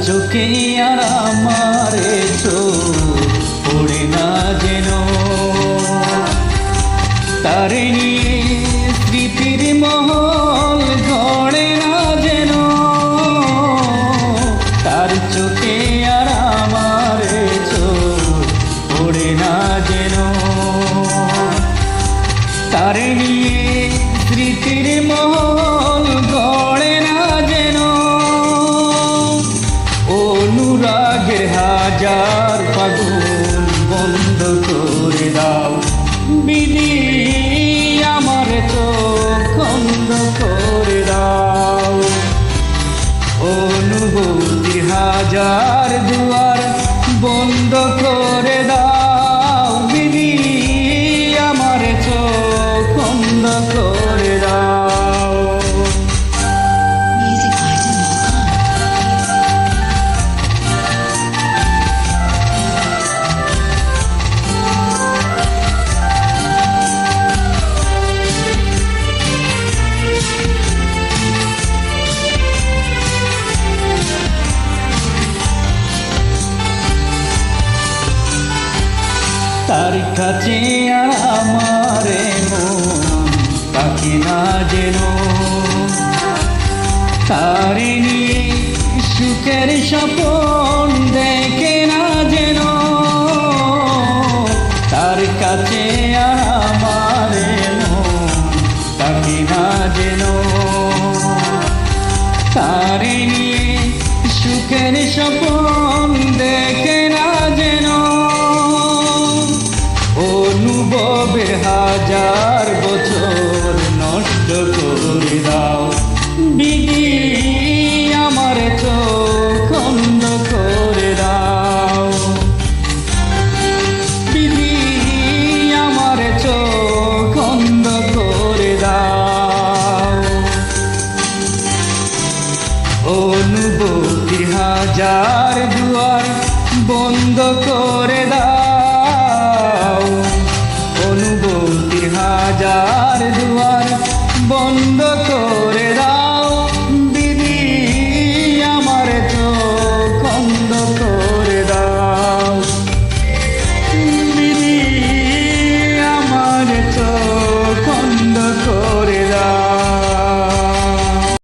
চোখে আর আমারে চোখ পড়ে না যেন, তারে নিয়ে স্মৃতির মহল গড়ে না যেন, তার চোখে আর আমারে চোখ পড়ে না যেন, তারে নিয়ে স্মৃতির মহল গড়ে না যেন। অনুরাগের হাজার ফাগুন বন্ধ করে দাও বিধি, আমার চোখ বন্ধ করে দাও। অনুভূতির হাজার দুয়ার বন্ধ করে দাও বিধি, আমার চোখ বন্ধ করে দাও। Music item তার কাছে আর আমারে মন তাকে না যেন, তারে নিয়ে সুখের স্বপন দেয়